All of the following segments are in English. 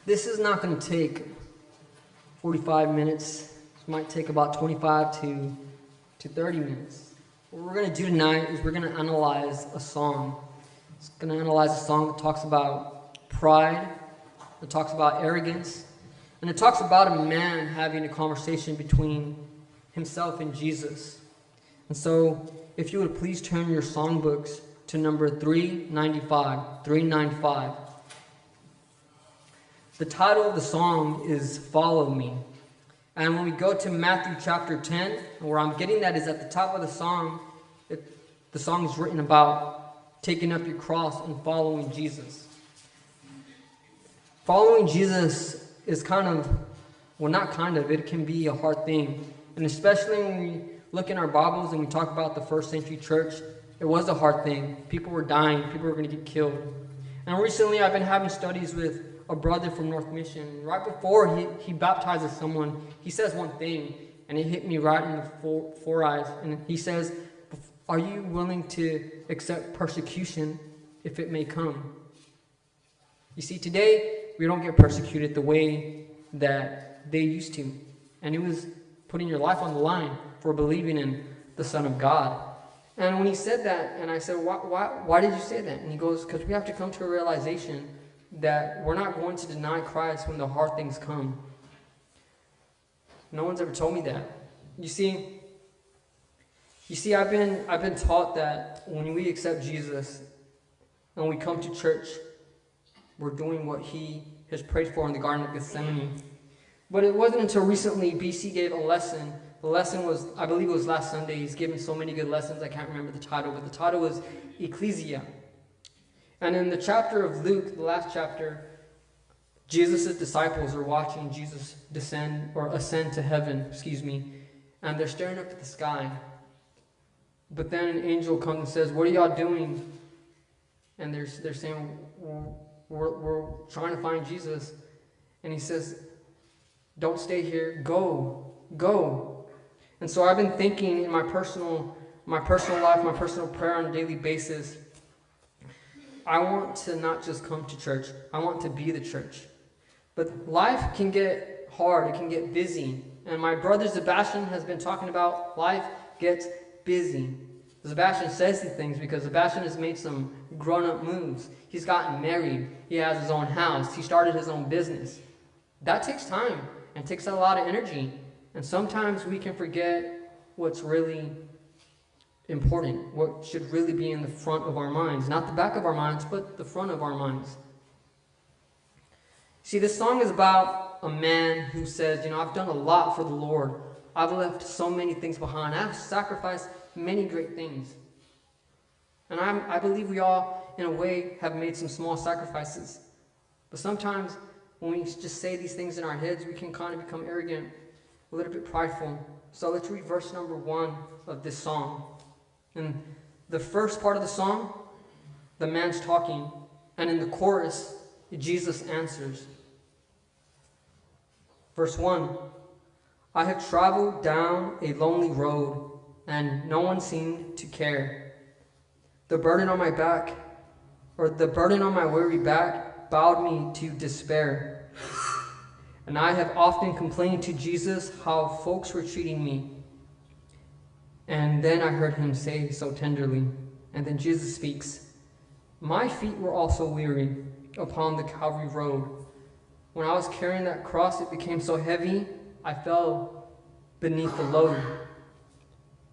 This is not going to take 45 minutes. It might take about 25 to 30 minutes. What we're going to do tonight is we're going to analyze a song. It's going to analyze a song that talks about pride, that talks about arrogance, and it talks about a man having a conversation between himself and Jesus. And so, if you would please turn your songbooks to number 395. The title of the song is Follow Me. And when we go to Matthew chapter 10, where I'm getting that is at the top of the song, the song is written about taking up your cross and following Jesus. Following Jesus is it can be a hard thing. And especially when we look in our Bibles and we talk about the first century church, it was a hard thing. People were dying. People were going to get killed. And recently I've been having studies with a brother from North Mission. Right before he baptizes someone, he says one thing, and it hit me right in the four eyes. And he says, are you willing to accept persecution if it may come? You see, today we don't get persecuted the way that they used to. And it was putting your life on the line for believing in the Son of God. And when he said that, and I said, why did you say that? And he goes, because we have to come to a realization that we're not going to deny Christ when the hard things come. No one's ever told me that. You see, I've been taught that when we accept Jesus and we come to church, we're doing what he has prayed for in the Garden of Gethsemane. But it wasn't until recently BC gave a lesson. The lesson was, I believe it was last Sunday. He's given so many good lessons, I can't remember the title, but the title was Ecclesia. And in the chapter of Luke, the last chapter, Jesus' disciples are watching Jesus ascend to heaven, and they're staring up at the sky. But then an angel comes and says, what are y'all doing? And they're saying, we're trying to find Jesus. And he says, don't stay here, go. And so I've been thinking in my personal life, my personal prayer on a daily basis, I want to not just come to church, I want to be the church. But life can get hard, it can get busy. And my brother Sebastian has been talking about life gets busy. Sebastian says these things because Sebastian has made some grown-up moves. He's gotten married, he has his own house, he started his own business. That takes time and takes a lot of energy. And sometimes we can forget what's really important, what should really be in the front of our minds. Not the back of our minds, but the front of our minds. See, this song is about a man who says, I've done a lot for the Lord. I've left so many things behind. I've sacrificed many great things. And I believe we all, in a way, have made some small sacrifices. But sometimes, when we just say these things in our heads, we can kind of become arrogant, a little bit prideful. So let's read verse number 1 of this song. In the first part of the song, the man's talking, and in the chorus, Jesus answers. Verse 1, I have traveled down a lonely road, and no one seemed to care. The burden on my weary back, bowed me to despair. And I have often complained to Jesus how folks were treating me. And then I heard him say so tenderly, and then Jesus speaks, my feet were also weary upon the Calvary road. When I was carrying that cross, it became so heavy, I fell beneath the load.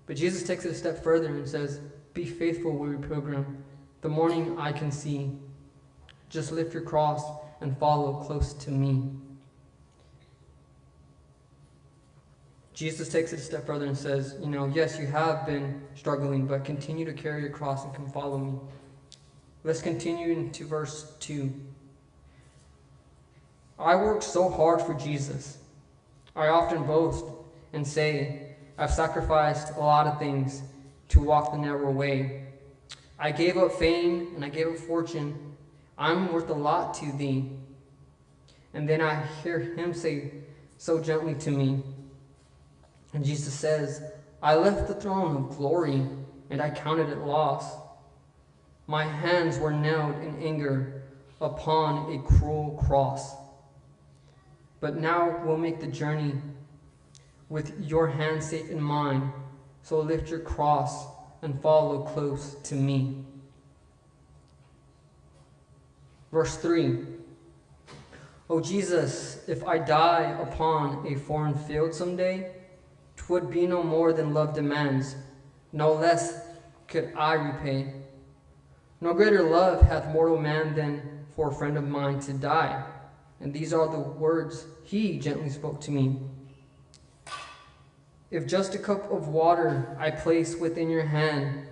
But Jesus takes it a step further and says, be faithful, weary pilgrim. The morning I can see. Just lift your cross and follow close to me. Jesus takes it a step further and says, yes, you have been struggling, but continue to carry your cross and come follow me. Let's continue into verse 2. I work so hard for Jesus. I often boast and say, I've sacrificed a lot of things to walk the narrow way. I gave up fame and I gave up fortune. I'm worth a lot to thee. And then I hear him say so gently to me, and Jesus says, I left the throne of glory, and I counted it loss. My hands were nailed in anger upon a cruel cross. but now we'll make the journey with your hand safe in mine. So lift your cross and follow close to me. Verse 3. O Jesus, if I die upon a foreign field someday, 'twould be no more than love demands, no less could I repay. No greater love hath mortal man than for a friend of mine to die. And these are the words he gently spoke to me. If just a cup of water I place within your hand,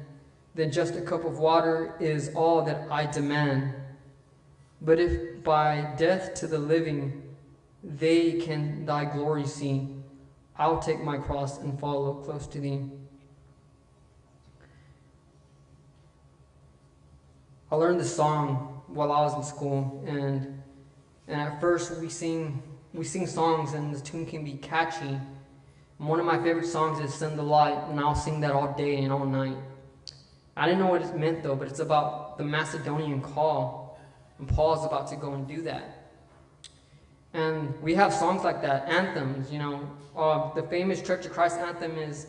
then just a cup of water is all that I demand. But if by death to the living they can thy glory see, I'll take my cross and follow close to thee. I learned this song while I was in school, and at first we sing songs and the tune can be catchy. And one of my favorite songs is Send the Light, and I'll sing that all day and all night. I didn't know what it meant though, but it's about the Macedonian call, and Paul's about to go and do that. And we have songs like that, anthems, the famous Church of Christ anthem is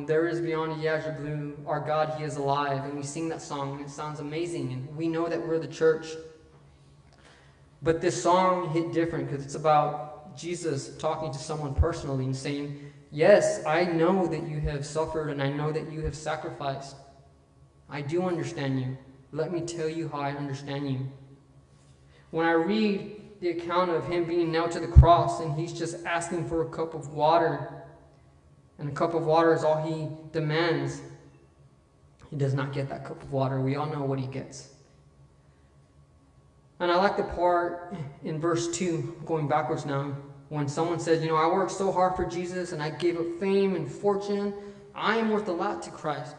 there is beyond the azure blue, our God, he is alive. And we sing that song, and it sounds amazing. And we know that we're the church. But this song hit different because it's about Jesus talking to someone personally and saying, yes, I know that you have suffered and I know that you have sacrificed. I do understand you. Let me tell you how I understand you. When I read the account of him being nailed to the cross and he's just asking for a cup of water, and a cup of water is all he demands, he does not get that cup of water. We all know what he gets. And I like the part in verse 2, going backwards now, when someone says, I worked so hard for Jesus and I gave up fame and fortune. I am worth a lot to Christ.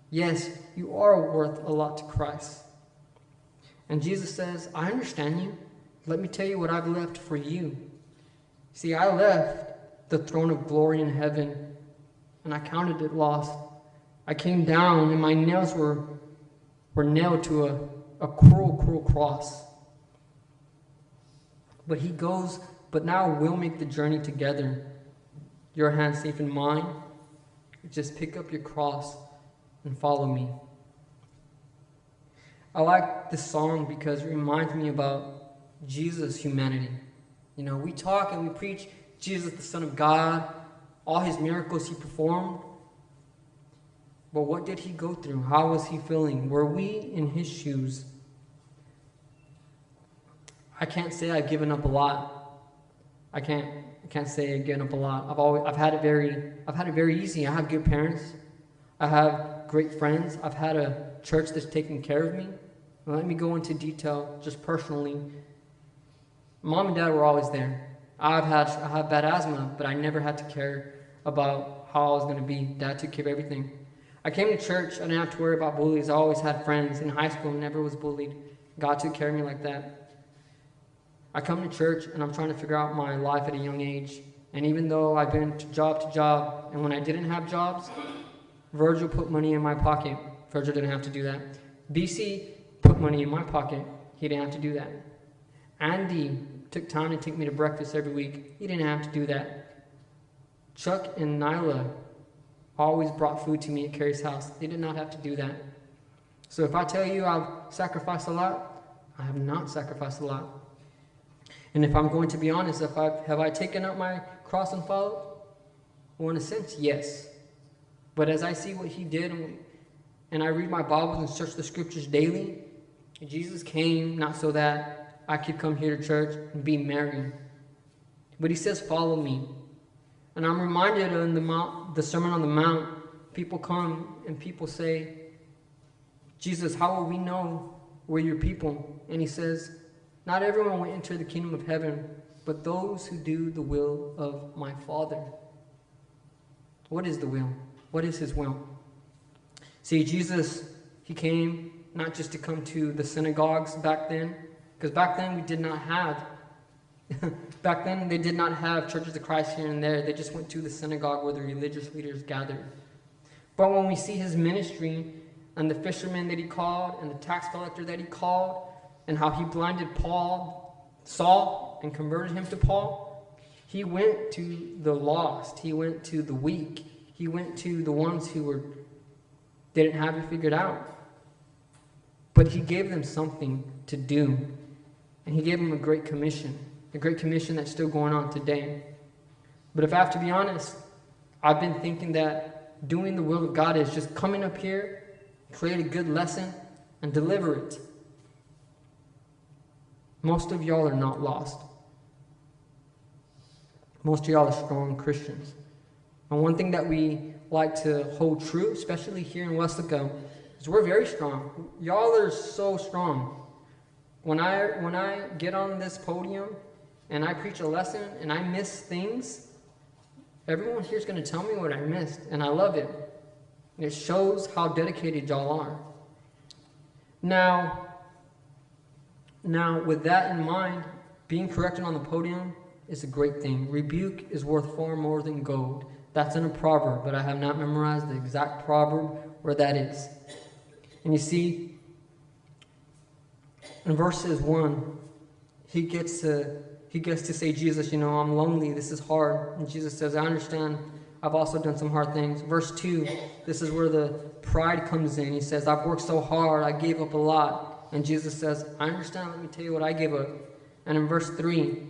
Yes, you are worth a lot to Christ. And Jesus says, I understand you. Let me tell you what I've left for you. See, I left the throne of glory in heaven and I counted it lost. I came down and my nails were nailed to a cruel, cruel cross. But he goes, but now we'll make the journey together. Your hand safe in mine. Just pick up your cross and follow me. I like this song because it reminds me about Jesus' humanity. We talk and we preach Jesus, the Son of God, all his miracles he performed. But what did he go through? How was he feeling? Were we in his shoes? I can't say I've given up a lot. I can't say I've given up a lot. I've had it very easy. I have good parents. I have great friends. I've had a church that's taken care of me. And let me go into detail just personally. Mom and Dad were always there. I have bad asthma, but I never had to care about how I was going to be. Dad took care of everything. I came to church. I didn't have to worry about bullies. I always had friends. In high school, never was bullied. God took care of me like that. I come to church, and I'm trying to figure out my life at a young age. And even though I've been to job, and when I didn't have jobs, Virgil put money in my pocket. Virgil didn't have to do that. BC put money in my pocket. He didn't have to do that. Andy took time to take me to breakfast every week. He didn't have to do that. Chuck and Nyla always brought food to me at Carrie's house. They did not have to do that. So if I tell you I've sacrificed a lot, I have not sacrificed a lot. And if I'm going to be honest, have I taken up my cross and followed? Well, in a sense, yes. But as I see what he did, and I read my Bible and search the scriptures daily, Jesus came not so that I could come here to church and be merry, but he says, follow me. And I'm reminded in the Sermon on the Mount, people come and people say, Jesus, how will we know we're your people? And he says, not everyone will enter the kingdom of heaven, but those who do the will of my Father. What is the will? What is his will? See, Jesus, he came not just to come to the synagogues back then, because back then we did not have, back then they did not have churches of Christ here and there. They just went to the synagogue where the religious leaders gathered. But when we see his ministry and the fishermen that he called and the tax collector that he called and how he blinded Paul Saul and converted him to Paul, he went to the lost. He went to the weak. He went to the ones who didn't have it figured out. But he gave them something to do. And he gave them a great commission that's still going on today. But if I have to be honest, I've been thinking that doing the will of God is just coming up here, create a good lesson, and deliver it. Most of y'all are not lost. Most of y'all are strong Christians. And one thing that we like to hold true, especially here in Weslaco, is we're very strong. Y'all are so strong. When I get on this podium and I preach a lesson and I miss things, everyone here is going to tell me what I missed, and I love it. And it shows how dedicated y'all are. Now, with that in mind, being corrected on the podium is a great thing. Rebuke is worth far more than gold. That's in a proverb, but I have not memorized the exact proverb where that is. And you see, in verses 1, he gets to say, Jesus, I'm lonely, this is hard. And Jesus says, I understand, I've also done some hard things. Verse 2, this is where the pride comes in. He says, I've worked so hard, I gave up a lot. And Jesus says, I understand, let me tell you what I gave up. And in verse 3,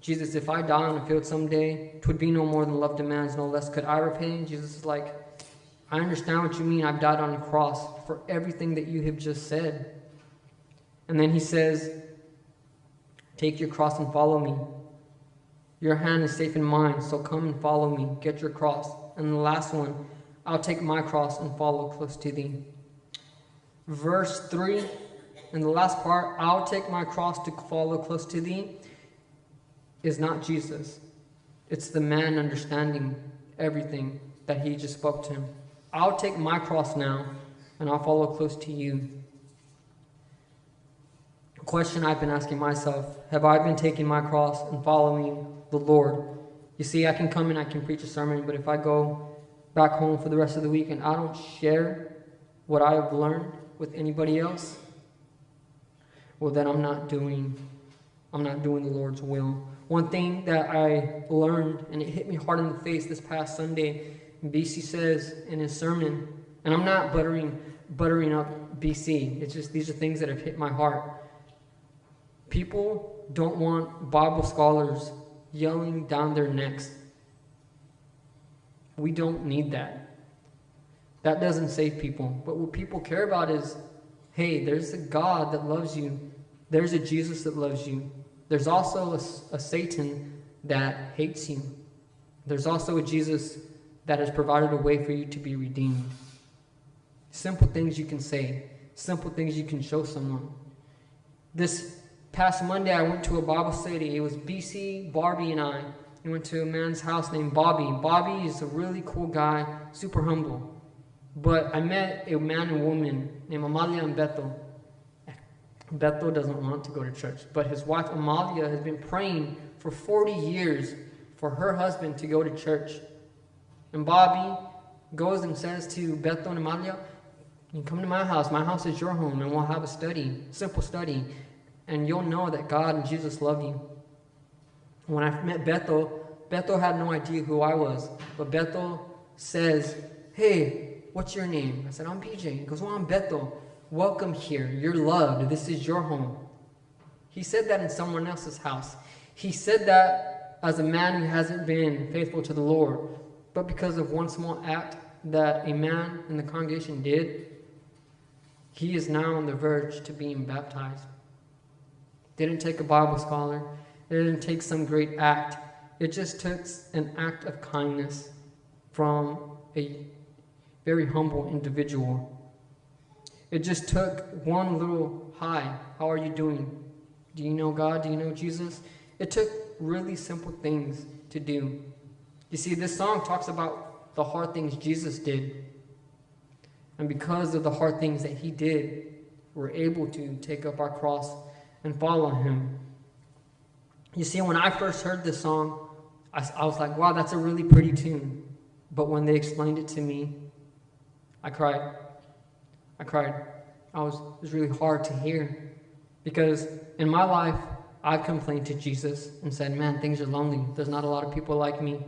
Jesus, if I die on the field someday, 'twould be no more than love demands, no less could I repay. And Jesus is like, I understand what you mean, I've died on the cross for everything that you have just said. And then he says, take your cross and follow me. Your hand is safe in mine, so come and follow me. Get your cross. And the last one, I'll take my cross and follow close to thee. Verse 3, in the last part, I'll take my cross to follow close to thee, is not Jesus. It's the man understanding everything that he just spoke to him. I'll take my cross now, and I'll follow close to you. A question I've been asking myself, have I been taking my cross and following the Lord? You see, I can come and I can preach a sermon, but if I go back home for the rest of the week and I don't share what I have learned with anybody else, well, then I'm not doing the Lord's will. One thing that I learned, and it hit me hard in the face this past Sunday, BC says in his sermon, and I'm not buttering up BC, it's just these are things that have hit my heart. People don't want Bible scholars yelling down their necks. We don't need that. That doesn't save people. But what people care about is, hey, there's a God that loves you. There's a Jesus that loves you. There's also a Satan that hates you. There's also a Jesus that has provided a way for you to be redeemed. Simple things you can say. Simple things you can show someone. This past Monday, I went to a Bible study. It was BC, Barbie, and I. We went to a man's house named Bobby. Bobby is a really cool guy, super humble. But I met a man and woman named Amalia and Beto. Beto doesn't want to go to church, but his wife Amalia has been praying for 40 years for her husband to go to church. And Bobby goes and says to Beto and Amalia, you come to my house is your home, and we'll have a study, simple study, and you'll know that God and Jesus love you. When I met Beto had no idea who I was, but Beto says, hey, what's your name? I said, I'm PJ. He goes, well, I'm Beto. Welcome here. You're loved. This is your home. He said that in someone else's house. He said that as a man who hasn't been faithful to the Lord, but because of one small act that a man in the congregation did, he is now on the verge to being baptized. Didn't take a Bible scholar. It didn't take some great act. It just took an act of kindness from a very humble individual. It just took one little, hi, how are you doing? Do you know God? Do you know Jesus? It took really simple things to do. You see, this song talks about the hard things Jesus did. And because of the hard things that he did, we're able to take up our cross and follow him. You see, when I first heard this song, I was like, wow, that's a really pretty tune. But when they explained it to me, I cried. It was really hard to hear. Because in my life, I've complained to Jesus and said, man, things are lonely. There's not a lot of people like me.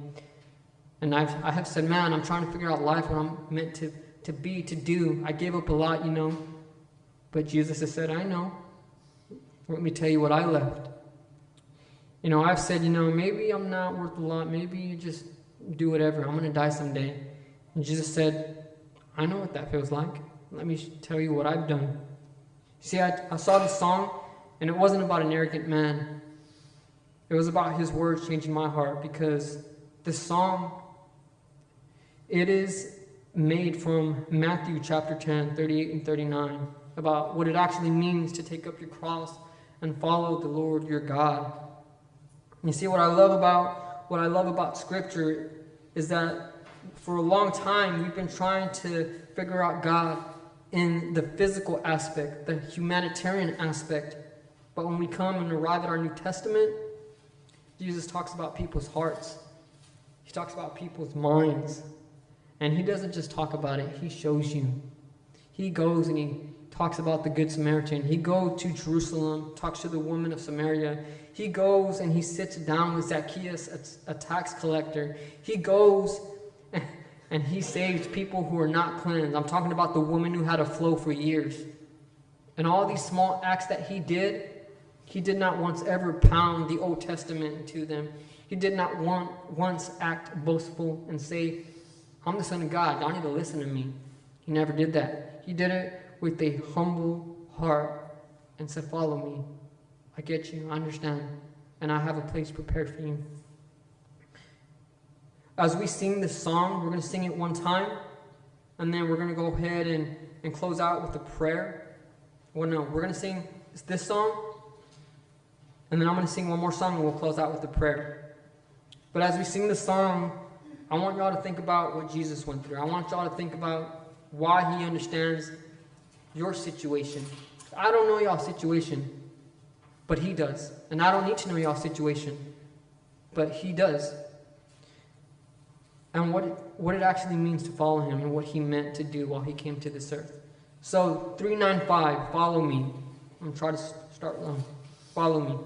And I have said, man, I'm trying to figure out life, what I'm meant to be, to do. I gave up a lot, But Jesus has said, I know. Let me tell you what I left. I've said, maybe I'm not worth a lot. Maybe you just do whatever. I'm going to die someday. And Jesus said, I know what that feels like. Let me tell you what I've done. See, I saw this song, and it wasn't about an arrogant man. It was about his words changing my heart, because this song, it is made from Matthew chapter 10, 38 and 39, about what it actually means to take up your cross and follow the Lord your God. You see, what I love about Scripture is that for a long time we've been trying to figure out God in the physical aspect, the humanitarian aspect. But when we come and arrive at our New Testament, Jesus talks about people's hearts. He talks about people's minds. And he doesn't just talk about it, he shows you. He goes and he talks about the Good Samaritan. He goes to Jerusalem, talks to the woman of Samaria. He goes and he sits down with Zacchaeus, a tax collector. He goes and he saves people who are not cleansed. I'm talking about the woman who had a flow for years. And all these small acts that he did not once ever pound the Old Testament to them. He did not once act boastful and say, I'm the Son of God, y'all need to listen to me. He never did that. He did it with a humble heart and said, follow me. I get you, I understand, and I have a place prepared for you. As we sing this song, we're going to sing it one time, and then we're going to go ahead and close out with a prayer. Well, no, we're going to sing this song, and then I'm going to sing one more song, and we'll close out with a prayer. But as we sing this song, I want y'all to think about what Jesus went through. I want y'all to think about why he understands your situation. I don't know y'all's situation, but he does. And I don't need to know y'all's situation, but he does. And what it actually means to follow him and what he meant to do while he came to this earth. So 395, follow me. I'm trying to start. Follow me.